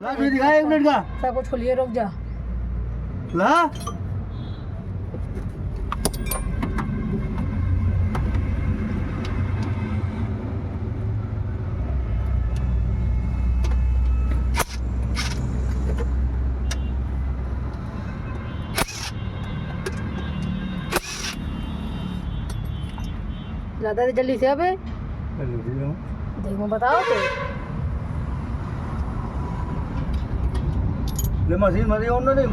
ला तुझे दिखाया 1 मिनट का सब कुछ खोलिए, रुक जा। ला ज्यादा जल्दी से अबे देखो, बताओ तो। ले मशीन मरी ऑन नहीं